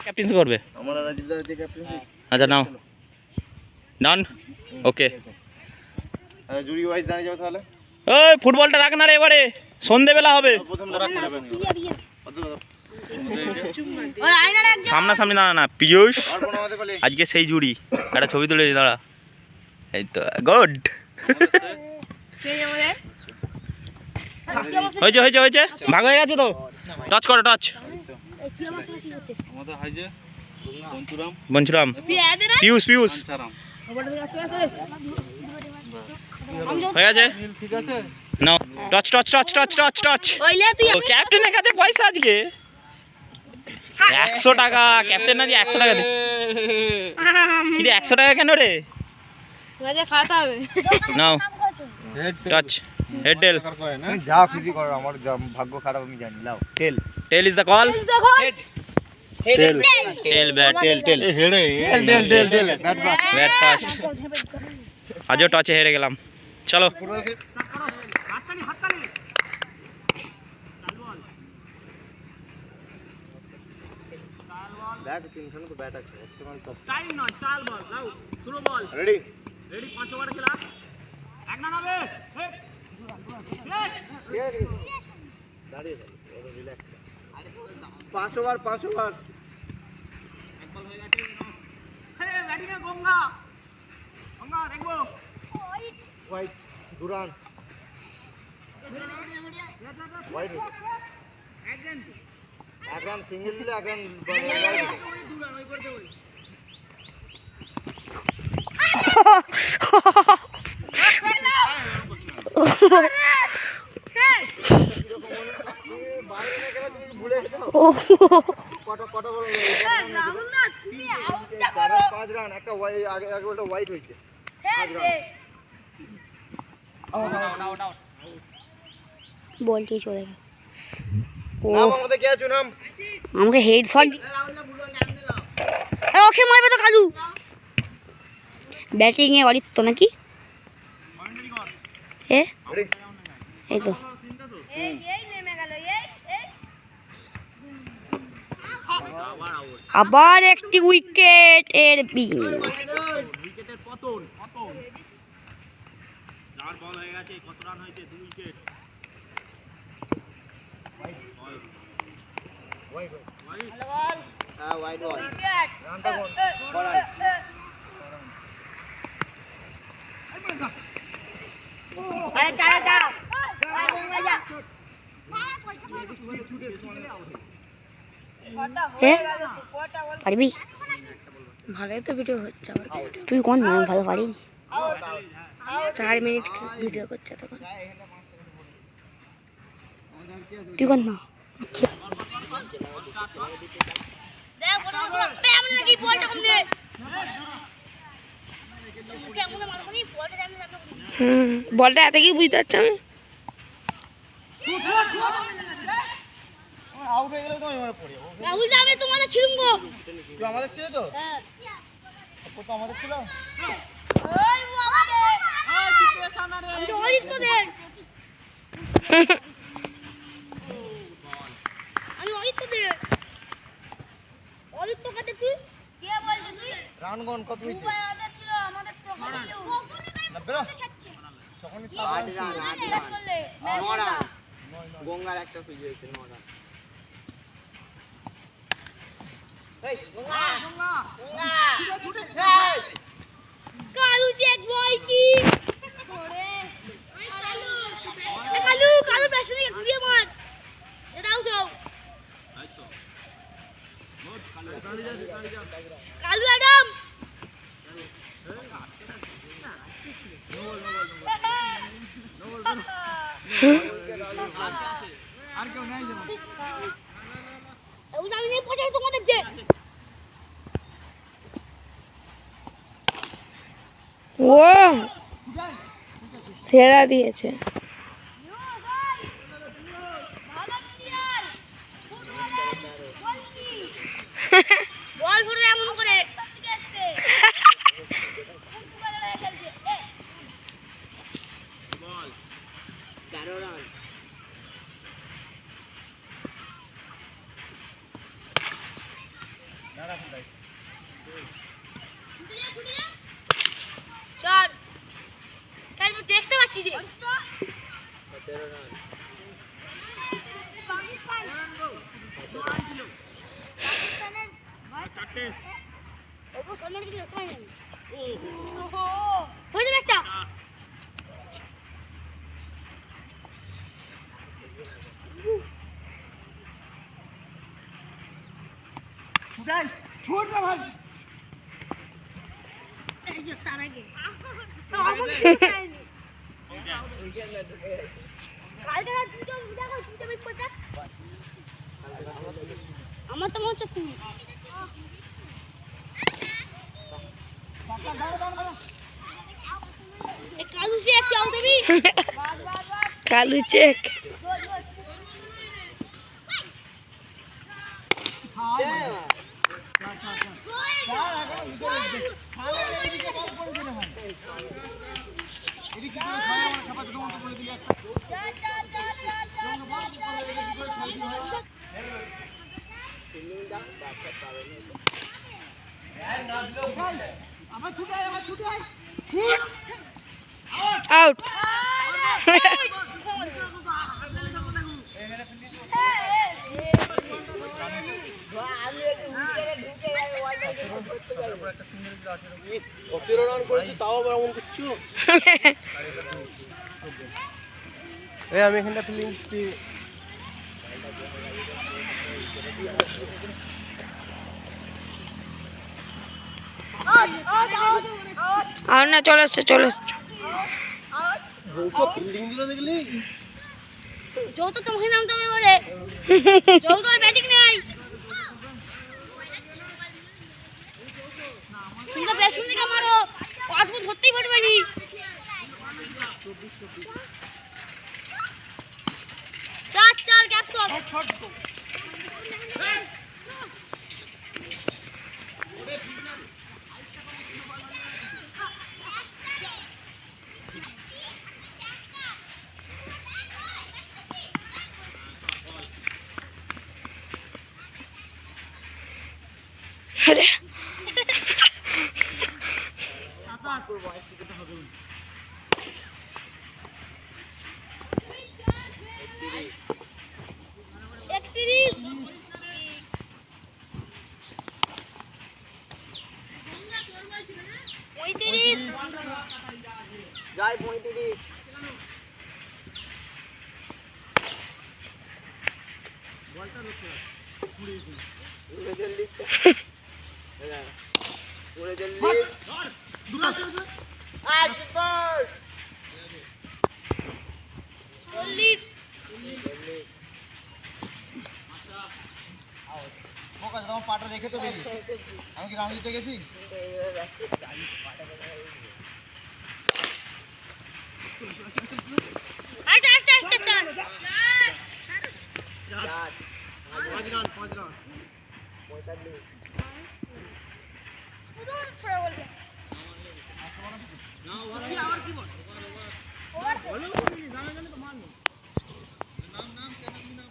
Captaincy করবে আচ্ছা নাও ডান ওকে জুরি wise দাঁড়িয়ে যাবে তাহলে। ওই ফুটবলটা রাখ না রে, এবারে সন্ধ্যেবেলা হবে। সামনাসামনি দাঁড়া না পীযূষ, আজকে সেই জুড়ি একটা ছবি তুলে দাঁড়া। এই তো গুড, হয়েছে হয়েছে হয়েছে, ভাগ হয়ে গেছে তো। টাচ করো টাচ। বঞ্চুরাম, পিয়ুষ পিয়ুষ হয়ে গেছে। নাও touch touch touch touch touch touch. ক্যাপ্টেনের কাছে পয়সা আজকে 100 টাকা। ক্যাপ্টেন আজকে 100 টাকা দে। কি রে 100 টাকা কেন রে? নাও টাচ হেড টেল। যা খুশি করো, আমার ভাগ্য খারাপ আমি জানি। লাও tail, tail is the call. Tail tail bat tail tail হেডে টেল টেল টেল ব্যাট ফাস্ট। আজও টচে হেরে গেলাম। চলো ব্যাট তিনখানে তো ব্যাট আছে। টাইম নয়, চাল বল লাও শুরু বল। রেডি রেডি 5 ওভার খেলা। এক না হবে দাঁড়িয়ে যাবে, রিল্যাক্স। 5 ওভার 5 ওভার এক বল হয়ে গেছে। হে ব্যাটিং এ গঙ্গা গঙ্গা দেখবো। হোয়াইট দুরান হোয়াইট এক রান সিঙ্গেল দিলে এক রান কটা বল 5 রান। একটা আগে বলটা হোয়াইট হয়েছে। 5 রান বলটি চলে গেল। নাম আমাদের কে আছে? নাম আমাকে হেড শট ওকে মারবে তো কালু। ব্যাটিং এ অরিত্য নাকি? এই তো আবার একটি উইকেট এর বিন। উইকেটের পতন পতন। 4 বল হয়ে গেছে, কত রান হয়েছে? 2 উইকেট। হোয়াইট ভালো বল। হ্যাঁ হোয়াইট বল। উইকেট রানটা কোন বড় আরে টাটা পারবি? ভালোই তো ভিডিও হচ্ছে। তুই কোন না ভালো পারিনি। 4 মিনিট ভিডিও করছে তখন তুই কোন না। বলটা এত কি বুঝতে পারছি আমি। আউট হয়ে গেলে তো আমি পড়ে যাবো। রাহুল আমি তোমাদের ছিলুমগো। তুই আমাদের ছিল তো? হ্যাঁ ও তো আমাদের ছিল। ওই ও আমাদের ওই তুই সামনে রে। আমি ওই তো দে। আমি ওই তো দে। ওই তো কাটে তুই কে বলছিস তুই? রানগন কত হইছে? তুই আমাদের ছিল, আমাদের তো কতনি ভাই ছাড়ছে। তখনই 8 রান 9 রান গঙ্গার একটা ফিজ হয়েছে 9 রান। এই গঙ্গা কালু চেক বয় কি ওরে কালু কালু পেছনে ঘুরিয়ে মার। এটা আউট হও। তাই তো গুড। কালু অ্যাডাম আর কেউ নাই যেন। ওই আমি নেই পড়ে তোমাদের যে ও সেরা দিয়েছে। বল করে এমন করে বল 13 রান। চার তাই আমি দেখতে পাচ্ছি যে হয়ে যাবে একটা আমার তো মনে হচ্ছে তুই কালু চেক চাও দেবি কালু চেক আউট আমি এখানটা ফিলিং আর না চলে আসছে যৌতো তোমাকে নামতে হবে বলে যৌতো ব্যাটিং নেই তুমি পেছন দিকে মারো পাসবল ধরতেই পারবে নি চার গ্যাপ শট আরে যাই 35 বলটা রুখে পুরো জলদি পুরো জলদি আজ বল 40 ফোকাস তোমার পাটা রেখে তো বেরিয়ে আমি কি রান দিতে গেছি আচ্ছা চার 5 রান 45 না ওভার আবার কি বল বলো জানা জানা তো মারলো নাম কেন না